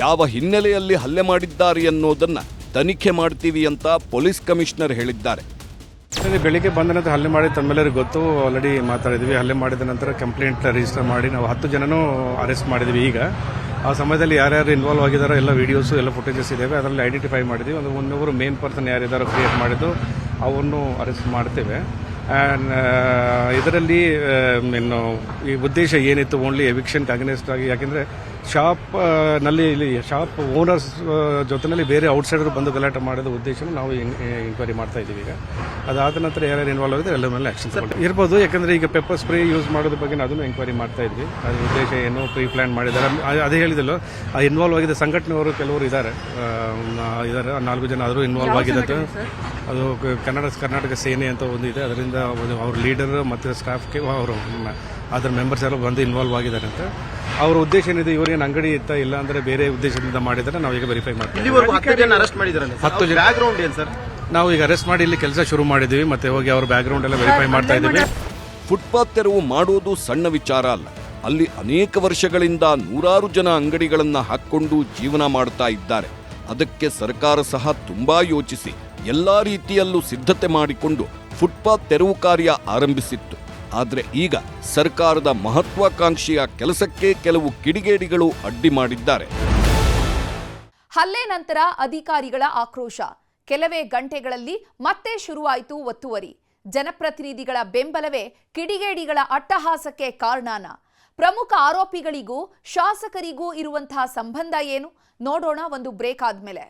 ಯಾವ ಹಿನ್ನೆಲೆಯಲ್ಲಿ ಹಲ್ಲೆ ಮಾಡಿದ್ದಾರೆ ಅನ್ನೋದನ್ನ ತನಿಖೆ ಮಾಡ್ತೀವಿ ಅಂತ ಪೊಲೀಸ್ ಕಮಿಷನರ್ ಹೇಳಿದ್ದಾರೆ. ಬೆಳಿಗ್ಗೆ ಬಂದ ನಂತರ ಹಲ್ಲೆ ಮಾಡಿ ತಮ್ಮೆಲ್ಲರಿಗೂ ಗೊತ್ತು, ಆಲ್ರೆಡಿ ಮಾತಾಡಿದ್ವಿ. ಹಲ್ಲೆ ಮಾಡಿದ ನಂತರ ಕಂಪ್ಲೇಂಟ್ ರಿಜಿಸ್ಟರ್ ಮಾಡಿ ನಾವು 10 ಜನನೂ ಅರೆಸ್ಟ್ ಮಾಡಿದ್ವಿ. ಈಗ ಆ ಸಮಯದಲ್ಲಿ ಯಾರ್ಯಾರು ಇನ್ವಾಲ್ವ್ ಆಗಿದ್ದಾರೋ ಎಲ್ಲ ವಿಡಿಯೋಸು ಎಲ್ಲ ಫುಟೇಜಸ್ ಇದ್ದಾವೆ, ಅದರಲ್ಲಿ ಐಡೆಂಟಿಫೈ ಮಾಡಿದ್ವಿ. ಒಂದು 1 ಮೇನ್ ಪರ್ಸನ್ ಯಾರಿದ್ದಾರೋ ಕ್ರಿಯೇಟ್ ಮಾಡಿದ್ದು ಅವ್ರನ್ನೂ ಅರೆಸ್ಟ್ ಮಾಡ್ತೇವೆ. ಆ್ಯಂಡ್ ಇದರಲ್ಲಿ ಇನ್ನು ಈ ಉದ್ದೇಶ ಏನಿತ್ತು, ಓನ್ಲಿ ಎವಿಕ್ಷನ್ಗೆ ಅಗೇನೆಸ್ಟ್ ಆಗಿ. ಯಾಕೆಂದರೆ ಶಾಪ್ನಲ್ಲಿ ಇಲ್ಲಿ ಶಾಪ್ ಓನರ್ಸ್ ಜೊತೆಯಲ್ಲಿ ಬೇರೆ ಔಟ್ಸೈಡರ್ ಬಂದು ಗಲಾಟೆ ಮಾಡೋದು ಉದ್ದೇಶನ ನಾವು ಎಂಕ್ವೈರಿ ಮಾಡ್ತಾ ಇದ್ದೀವಿ. ಈಗ ಅದಾದ ನಂತರ ಯಾರ್ಯಾರು ಇನ್ವಾಲ್ವ್ ಆಗಿದೆ ಎಲ್ಲ ಮೇಲೆ ಆಕ್ಷನ್ ಇರ್ಬೋದು. ಯಾಕಂದರೆ ಈಗ ಪೆಪ್ಪರ್ ಸ್ಪ್ರೇ ಯೂಸ್ ಮಾಡೋದ್ರ ಬಗ್ಗೆ ಅದನ್ನು ಎಂಕ್ವೈರಿ ಮಾಡ್ತಾ ಇದ್ವಿ. ಅದ್ರ ಉದ್ದೇಶ ಏನು, ಪ್ರೀ ಪ್ಲಾನ್ ಮಾಡಿದ್ದಾರೆ ಅದೇ ಹೇಳಿದಲ್ಲ. ಇನ್ವಾಲ್ವ್ ಆಗಿದ್ದ ಸಂಘಟನೆಯವರು ಕೆಲವರು ಇದ್ದಾರೆ 4 ಜನ ಆದರೂ ಇನ್ವಾಲ್ವ್ ಆಗಿದ್ದು. ಅದು ಕರ್ನಾಟಕ ಸೇನೆ ಅಂತ ಒಂದು ಇದೆ, ಅದರಿಂದ ಅವ್ರ ಲೀಡರ್ ಮತ್ತು ಸ್ಟಾಫ್ಗೆ ಅವರು ಅದರ ಮೆಂಬರ್ಸ್ ಎಲ್ಲ ಬಂದು ಇನ್ವಾಲ್ವ್ ಆಗಿದ್ದಾರೆ ಅಂತ. ಅವ್ರ ಉದ್ದೇಶ ಏನಿದೆ, ಇವರೇನು ಅಂಗಡಿ ಇತ್ತ ಇಲ್ಲ ಅಂದರೆ ಬೇರೆ ಉದ್ದೇಶದಿಂದ ಮಾಡಿದರೆ ನಾವೀಗ ವೆರಿಫೈ ಮಾಡ್ತೀವಿ. 10 ಜನ ಅರೆಸ್ಟ್ ಮಾಡಿದ್ದಾರೆ. 10 ಜನ ಬ್ಯಾಕ್ಗ್ರೌಂಡ್ ಏನು ಸರ್? ನಾವು ಈಗ ಅರೆಸ್ಟ್ ಮಾಡಿ ಇಲ್ಲಿ ಕೆಲಸ ಶುರು ಮಾಡಿದ್ವಿ, ಮತ್ತೆ ಹೋಗಿ ಅವ್ರ ಬ್ಯಾಕ್ಗ್ರೌಂಡ್ ಎಲ್ಲ ವೆರಿಫೈ ಮಾಡ್ತಾ ಇದ್ದೀವಿ. ಫುಟ್ಪಾತ್ ತೆರವು ಮಾಡೋದು ಸಣ್ಣ ವಿಚಾರ ಅಲ್ಲ. ಅಲ್ಲಿ ಅನೇಕ ವರ್ಷಗಳಿಂದ ನೂರಾರು ಜನ ಅಂಗಡಿಗಳನ್ನ ಹಾಕ್ಕೊಂಡು ಜೀವನ ಮಾಡ್ತಾ ಇದ್ದಾರೆ. ಅದಕ್ಕೆ ಸರ್ಕಾರ ಸಹ ತುಂಬಾ ಯೋಚಿಸಿ ಎಲ್ಲಾ ರೀತಿಯಲ್ಲೂ ಸಿದ್ಧತೆ ಮಾಡಿಕೊಂಡು ಫುಟ್ಪಾತ್ ತೆರವು ಕಾರ್ಯ ಆರಂಭಿಸಿತ್ತು. ಆದರೆ ಈಗ ಸರ್ಕಾರದ ಮಹತ್ವಾಕಾಂಕ್ಷೆಯ ಕೆಲಸಕ್ಕೆ ಕೆಲವು ಕಿಡಿಗೇಡಿಗಳು ಅಡ್ಡಿ ಮಾಡಿದ್ದಾರೆ. ಹಲ್ಲೆ ನಂತರ ಅಧಿಕಾರಿಗಳ ಆಕ್ರೋಶ. ಕೆಲವೇ ಗಂಟೆಗಳಲ್ಲಿ ಮತ್ತೆ ಶುರುವಾಯಿತು ಒತ್ತುವರಿ. ಜನಪ್ರತಿನಿಧಿಗಳ ಬೆಂಬಲವೇ ಕಿಡಿಗೇಡಿಗಳ ಅಟ್ಟಹಾಸಕ್ಕೆ ಕಾರಣನ? ಪ್ರಮುಖ ಆರೋಪಿಗಳಿಗೂ ಶಾಸಕರಿಗೂ ಇರುವಂತಹ ಸಂಬಂಧ ಏನು? ನೋಡೋಣ ಒಂದು ಬ್ರೇಕ್ ಆದ್ಮೇಲೆ.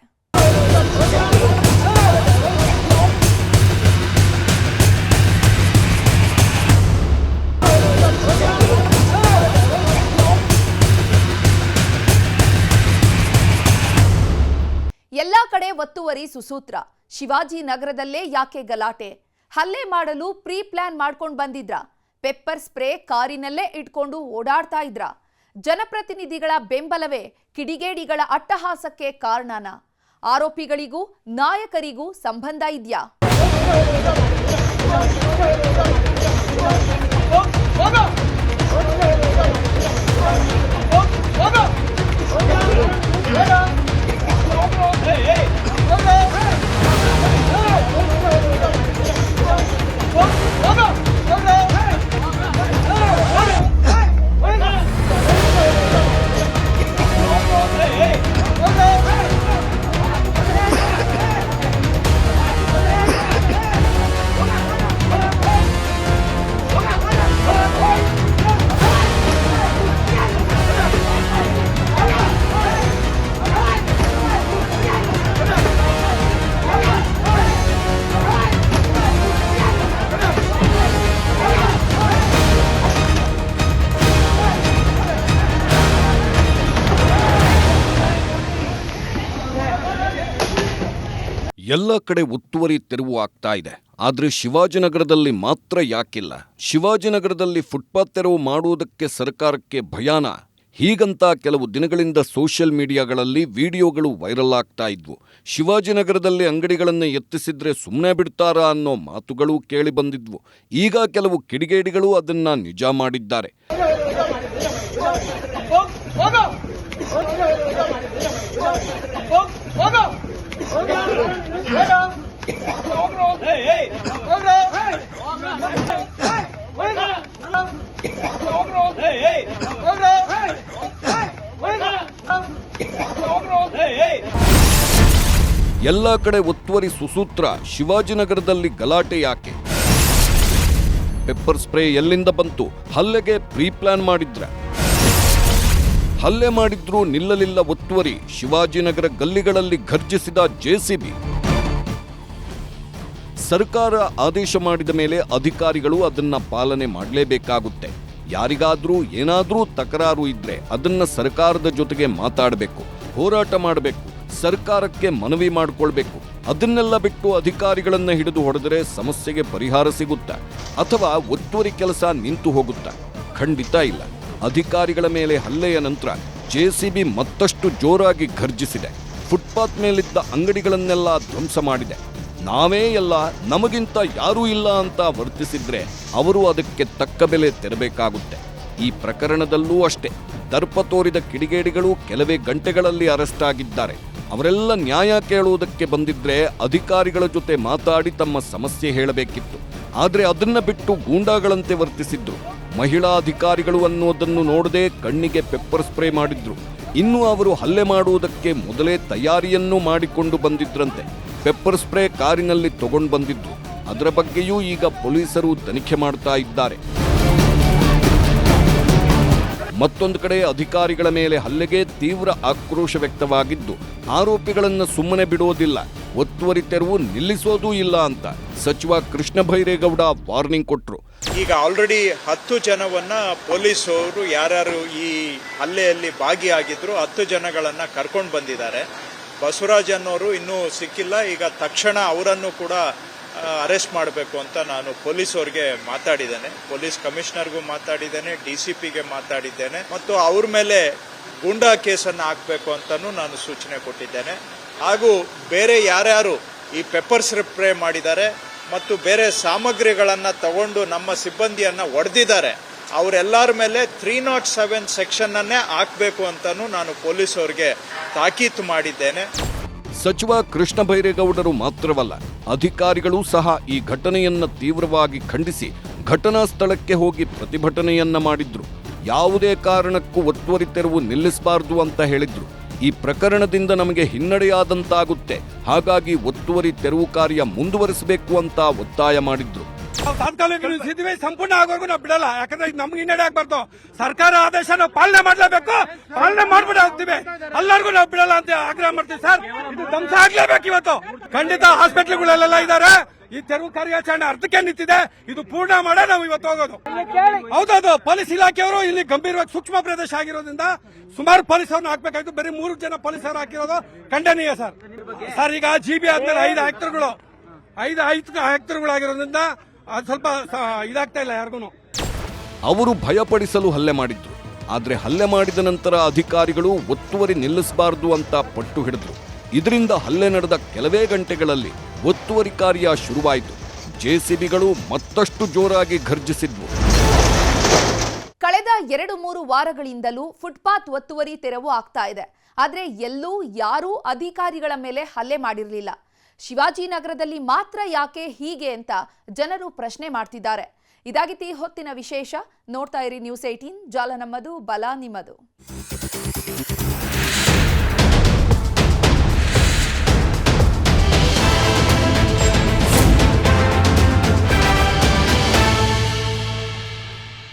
ಎಲ್ಲಾ ಕಡೆ ಒತ್ತುವರಿ ಸುಸೂತ್ರ. ಶಿವಾಜಿನಗರದಲ್ಲೇ ಯಾಕೆ ಗಲಾಟೆ? ಹಲ್ಲೆ ಮಾಡಲು ಪ್ರೀ ಪ್ಲಾನ್ ಮಾಡ್ಕೊಂಡು ಬಂದಿದ್ರ? ಪೆಪ್ಪರ್ ಸ್ಪ್ರೇ ಕಾರಿನಲ್ಲೇ ಇಟ್ಕೊಂಡು ಓಡಾಡ್ತಾ ಇದ್ರ? ಜನಪ್ರತಿನಿಧಿಗಳ ಬೆಂಬಲವೇ ಕಿಡಿಗೇಡಿಗಳ ಅಟ್ಟಹಾಸಕ್ಕೆ ಕಾರಣನ? ಆರೋಪಿಗಳಿಗೂ ನಾಯಕರಿಗೂ ಸಂಬಂಧ ಇದೆಯಾ? ಎಲ್ಲ ಕಡೆ ಒತ್ತುವರಿ ತೆರವು ಆಗ್ತಾ ಇದೆ. ಆದರೆ ಶಿವಾಜಿನಗರದಲ್ಲಿ ಮಾತ್ರ ಯಾಕಿಲ್ಲ? ಶಿವಾಜಿನಗರದಲ್ಲಿ ಫುಟ್ಪಾತ್ ತೆರವು ಮಾಡುವುದಕ್ಕೆ ಸರ್ಕಾರಕ್ಕೆ ಭಯಾನ? ಹೀಗಂತ ಕೆಲವು ದಿನಗಳಿಂದ ಸೋಷಿಯಲ್ ಮೀಡಿಯಾಗಳಲ್ಲಿ ವಿಡಿಯೋಗಳು ವೈರಲ್ ಆಗ್ತಾ ಇದ್ವು. ಶಿವಾಜಿನಗರದಲ್ಲಿ ಅಂಗಡಿಗಳನ್ನು ಎತ್ತಿಸಿದ್ರೆ ಸುಮ್ಮನೆ ಬಿಡ್ತಾರಾ ಅನ್ನೋ ಮಾತುಗಳು ಕೇಳಿ ಬಂದಿದ್ವು. ಈಗ ಕೆಲವು ಕಿಡಿಗೇಡಿಗಳು ಅದನ್ನ ನಿಜ ಮಾಡಿದ್ದಾರೆ. ಎಲ್ಲ ಕಡೆ ಒತ್ತುವರಿ ಸುಸೂತ್ರ. ಶಿವಾಜಿನಗರದಲ್ಲಿ ಗಲಾಟೆ ಯಾಕೆ? ಪೆಪ್ಪರ್ ಸ್ಪ್ರೇ ಎಲ್ಲಿಂದ ಬಂತು? ಹಲ್ಲೆಗೆ ಪ್ರೀ ಪ್ಲಾನ್ ಮಾಡಿದ್ರ? ಹಲ್ಲೆ ಮಾಡಿದ್ರೂ ನಿಲ್ಲಲಿಲ್ಲ ಒತ್ತುವರಿ. ಶಿವಾಜಿನಗರ ಗಲ್ಲಿಗಳಲ್ಲಿ ಘರ್ಜಿಸಿದ ಜೆಸಿಬಿ. ಸರ್ಕಾರ ಆದೇಶ ಮಾಡಿದ ಮೇಲೆ ಅಧಿಕಾರಿಗಳು ಅದನ್ನ ಪಾಲನೆ ಮಾಡಲೇಬೇಕಾಗುತ್ತೆ. ಯಾರಿಗಾದ್ರೂ ಏನಾದ್ರೂ ತಕರಾರು ಇದ್ರೆ ಅದನ್ನ ಸರ್ಕಾರದ ಜೊತೆಗೆ ಮಾತಾಡಬೇಕು, ಹೋರಾಟ ಮಾಡಬೇಕು, ಸರ್ಕಾರಕ್ಕೆ ಮನವಿ ಮಾಡಿಕೊಳ್ಬೇಕು. ಅದನ್ನೆಲ್ಲ ಬಿಟ್ಟು ಅಧಿಕಾರಿಗಳನ್ನ ಹಿಡಿದು ಹೊಡೆದರೆ ಸಮಸ್ಯೆಗೆ ಪರಿಹಾರ ಸಿಗುತ್ತಾ ಅಥವಾ ಒತ್ತುವರಿ ಕೆಲಸ ನಿಂತು ಹೋಗುತ್ತಾ? ಖಂಡಿತ ಇಲ್ಲ. ಅಧಿಕಾರಿಗಳ ಮೇಲೆ ಹಲ್ಲೆಯ ನಂತರ ಜೆಸಿಬಿ ಮತ್ತಷ್ಟು ಜೋರಾಗಿ ಘರ್ಜಿಸಿದೆ. ಫುಟ್ಪಾತ್ ಮೇಲಿದ್ದ ಅಂಗಡಿಗಳನ್ನೆಲ್ಲ ಧ್ವಂಸ ಮಾಡಿದೆ. ನಾವೇ ಎಲ್ಲ, ನಮಗಿಂತ ಯಾರೂ ಇಲ್ಲ ಅಂತ ವರ್ತಿಸಿದ್ರೆ ಅವರು ಅದಕ್ಕೆ ತಕ್ಕ ಬೆಲೆ ತೆರಬೇಕಾಗುತ್ತೆ. ಈ ಪ್ರಕರಣದಲ್ಲೂ ಅಷ್ಟೇ. ದರ್ಪ ತೋರಿದ ಕಿಡಿಗೇಡಿಗಳು ಕೆಲವೇ ಗಂಟೆಗಳಲ್ಲಿ ಅರೆಸ್ಟ್ ಆಗಿದ್ದಾರೆ. ಅವರೆಲ್ಲ ನ್ಯಾಯ ಕೇಳುವುದಕ್ಕೆ ಬಂದಿದ್ರೆ ಅಧಿಕಾರಿಗಳ ಜೊತೆ ಮಾತಾಡಿ ತಮ್ಮ ಸಮಸ್ಯೆ ಹೇಳಬೇಕಿತ್ತು. ಆದ್ರೆ ಅದನ್ನ ಬಿಟ್ಟು ಗೂಂಡಾಗಳಂತೆ ವರ್ತಿಸಿದ್ರು. ಮಹಿಳಾ ಅಧಿಕಾರಿಗಳು ಅನ್ನೋದನ್ನು ನೋಡದೆ ಕಣ್ಣಿಗೆ ಪೆಪ್ಪರ್ ಸ್ಪ್ರೇ ಮಾಡಿದ್ರು. ಇನ್ನು ಅವರು ಹಲ್ಲೆ ಮಾಡುವುದಕ್ಕೆ ಮೊದಲೇ ತಯಾರಿಯನ್ನೂ ಮಾಡಿಕೊಂಡು ಬಂದಿದ್ರಂತೆ. ಪೆಪ್ಪರ್ ಸ್ಪ್ರೇ ಕಾರಿನಲ್ಲಿ ತಗೊಂಡು ಬಂದಿದ್ರು. ಅದರ ಬಗ್ಗೆಯೂ ಈಗ ಪೊಲೀಸರು ತನಿಖೆ ಮಾಡ್ತಾ ಇದ್ದಾರೆ. ಮತ್ತೊಂದು ಕಡೆ ಅಧಿಕಾರಿಗಳ ಮೇಲೆ ಹಲ್ಲೆಗೆ ತೀವ್ರ ಆಕ್ರೋಶ ವ್ಯಕ್ತವಾಗಿದ್ದು, ಆರೋಪಿಗಳನ್ನು ಸುಮ್ಮನೆ ಬಿಡೋದಿಲ್ಲ, ಒತ್ತುವರಿ ತೆರವು ನಿಲ್ಲಿಸೋದೂ ಇಲ್ಲ ಅಂತ ಸಚಿವ ಕೃಷ್ಣ ಬೈರೇಗೌಡ ವಾರ್ನಿಂಗ್ ಕೊಟ್ರು. ಈಗ ಆಲ್ರೆಡಿ 10 ಜನವನ್ನ ಪೊಲೀಸರು ಯಾರ್ಯಾರು ಈ ಹಲ್ಲೆಯಲ್ಲಿ ಭಾಗಿಯಾಗಿದ್ರು 10 ಜನಗಳನ್ನ ಕರ್ಕೊಂಡು ಬಂದಿದ್ದಾರೆ. ಬಸವರಾಜ್ ಅನ್ನೋರು ಇನ್ನೂ ಸಿಕ್ಕಿಲ್ಲ. ಈಗ ತಕ್ಷಣ ಅವರನ್ನು ಕೂಡ ಅರೆಸ್ಟ್ ಮಾಡಬೇಕು ಅಂತ ನಾನು ಪೊಲೀಸವ್ರಿಗೆ ಮಾತಾಡಿದ್ದೇನೆ. ಪೊಲೀಸ್ ಕಮಿಷನರ್ಗೂ ಮಾತಾಡಿದ್ದೇನೆ, DCPಗೆ ಮಾತಾಡಿದ್ದೇನೆ ಮತ್ತು ಅವ್ರ ಮೇಲೆ ಗೂಂಡಾ ಕೇಸನ್ನು ಹಾಕಬೇಕು ಅಂತಲೂ ನಾನು ಸೂಚನೆ ಕೊಟ್ಟಿದ್ದೇನೆ. ಹಾಗೂ ಬೇರೆ ಯಾರ್ಯಾರು ಈ ಪೆಪ್ಪರ್ ಸ್ಪ್ರೇ ಮಾಡಿದ್ದಾರೆ ಮತ್ತು ಬೇರೆ ಸಾಮಗ್ರಿಗಳನ್ನು ತಗೊಂಡು ನಮ್ಮ ಸಿಬ್ಬಂದಿಯನ್ನು ಹೊಡೆದಿದ್ದಾರೆ ಅವರೆಲ್ಲರ ಮೇಲೆ 307 ಸೆಕ್ಷನ್ನನ್ನೇ ಹಾಕಬೇಕು ಅಂತಲೂ ನಾನು ಪೊಲೀಸವ್ರಿಗೆ ತಾಕೀತು ಮಾಡಿದ್ದೇನೆ. ಸಚಿವ ಕೃಷ್ಣ ಬೈರೇಗೌಡರು ಮಾತ್ರವಲ್ಲ, ಅಧಿಕಾರಿಗಳು ಸಹ ಈ ಘಟನೆಯನ್ನ ತೀವ್ರವಾಗಿ ಖಂಡಿಸಿ ಘಟನಾ ಸ್ಥಳಕ್ಕೆ ಹೋಗಿ ಪ್ರತಿಭಟನೆಯನ್ನ ಮಾಡಿದ್ರು. ಯಾವುದೇ ಕಾರಣಕ್ಕೂ ಒತ್ತುವರಿ ತೆರವು ನಿಲ್ಲಿಸಬಾರದು ಅಂತ ಹೇಳಿದ್ರು. ಈ ಪ್ರಕರಣದಿಂದ ನಮಗೆ ಹಿನ್ನಡೆಯಾದಂತಾಗುತ್ತೆ, ಹಾಗಾಗಿ ಒತ್ತುವರಿ ತೆರವು ಕಾರ್ಯ ಮುಂದುವರಿಸಬೇಕು ಅಂತ ಒತ್ತಾಯ ಮಾಡಿದ್ರು. ತಾತ್ಕಾಲಿಕ ನಿಲ್ಲಿಸಿದ್ವಿ, ಸಂಪೂರ್ಣ ಆಗೋರ್ಗು ನಾವು ಬಿಡಲ್ಲ. ಯಾಕಂದ್ರೆ ಇದು ನಮ್ಗೆ ಹಿನ್ನಡೆ ಆಗ್ಬಾರ್ದು. ಸರ್ಕಾರ ಆದೇಶ ನಾವು ಪಾಲನೆ ಮಾಡಲೇಬೇಕು, ಪಾಲನೆ ಮಾಡ್ಬಿಟ್ಟು ಹೋಗ್ತೀವಿ. ಎಲ್ಲರಿಗೂ ನಾವು ಬಿಡಲ್ಲ ಅಂತ ಆಗ್ರಹ ಮಾಡ್ತೀವಿ ಸರ್. ಇದು ಧ್ವಂಸ ಆಗ್ಲೇಬೇಕು ಇವತ್ತು. ಖಂಡಿತ ಹಾಸ್ಪಿಟ್ಲ್ಗಳೆಲ್ಲ ಇದ್ದಾರೆ. ಈ ತೆರವು ಕಾರ್ಯಾಚರಣೆ ಅರ್ಧಕ್ಕೆ ನಿಂತಿದೆ. ಇದು ಪೂರ್ಣ ಮಾಡೇ ನಾವು ಇವತ್ತು ಹೋಗೋದು. ಹೌದೌದು, ಪೊಲೀಸ್ ಇಲಾಖೆಯವರು ಇಲ್ಲಿ ಗಂಭೀರವಾಗಿ ಸೂಕ್ಷ್ಮ ಪ್ರದೇಶ ಆಗಿರೋದ್ರಿಂದ ಸುಮಾರು ಪೊಲೀಸರನ್ನು ಹಾಕ್ಬೇಕಾಯ್ತು. ಬರೀ 3 ಜನ ಪೊಲೀಸರು ಹಾಕಿರೋದು ಖಂಡನೀಯ ಸರ್. ಸರ್ ಈಗ GB ಆದ್ಮೇಲೆ 5 ಆಯುಕ್ತರುಗಳಾಗಿರೋದ್ರಿಂದ ಅದು ಸ್ವಲ್ಪ ಇದಾಗ್ತಾ ಇಲ್ಲ ಯಾರಿಗೂ. ಅವರು ಭಯಪಡಿಸಲು ಹಲ್ಲೆ ಮಾಡಿದ್ರು. ಆದ್ರೆ ಹಲ್ಲೆ ಮಾಡಿದ ನಂತರ ಅಧಿಕಾರಿಗಳು ಒತ್ತುವರಿ ನಿಲ್ಲಿಸಬಾರದು ಅಂತ ಪಟ್ಟು ಹಿಡಿದ್ರು. ಇದರಿಂದ ಹಲ್ಲೆ ನಡೆದ ಕೆಲವೇ ಗಂಟೆಗಳಲ್ಲಿ ಒತ್ತುವರಿ ಕಾರ್ಯ ಶುರುವಾಯಿತು. ಜೆಸಿಬಿಗಳು ಮತ್ತಷ್ಟು ಜೋರಾಗಿ ಘರ್ಜಿಸಿದ್ವು. ಕಳೆದ 2-3 ವಾರಗಳಿಂದಲೂ ಫುಟ್ಪಾತ್ ಒತ್ತುವರಿ ತೆರವು ಆಗ್ತಾ ಇದೆ. ಆದ್ರೆ ಎಲ್ಲೂ ಯಾರೂ ಅಧಿಕಾರಿಗಳ ಮೇಲೆ ಹಲ್ಲೆ ಮಾಡಿರಲಿಲ್ಲ. ಶಿವಾಜಿನಗರದಲ್ಲಿ ಮಾತ್ರ ಯಾಕೆ ಹೀಗೆ ಅಂತ ಜನರು ಪ್ರಶ್ನೆ ಮಾಡ್ತಿದ್ದಾರೆ. ಇದಾಗಿತ್ತು ಈ ಹೊತ್ತಿನ ವಿಶೇಷ. ನೋಡ್ತಾ ಇರಿ News 18, ಜಾಲ ನಮ್ಮದು, ಬಲ ನಿಮ್ಮದು.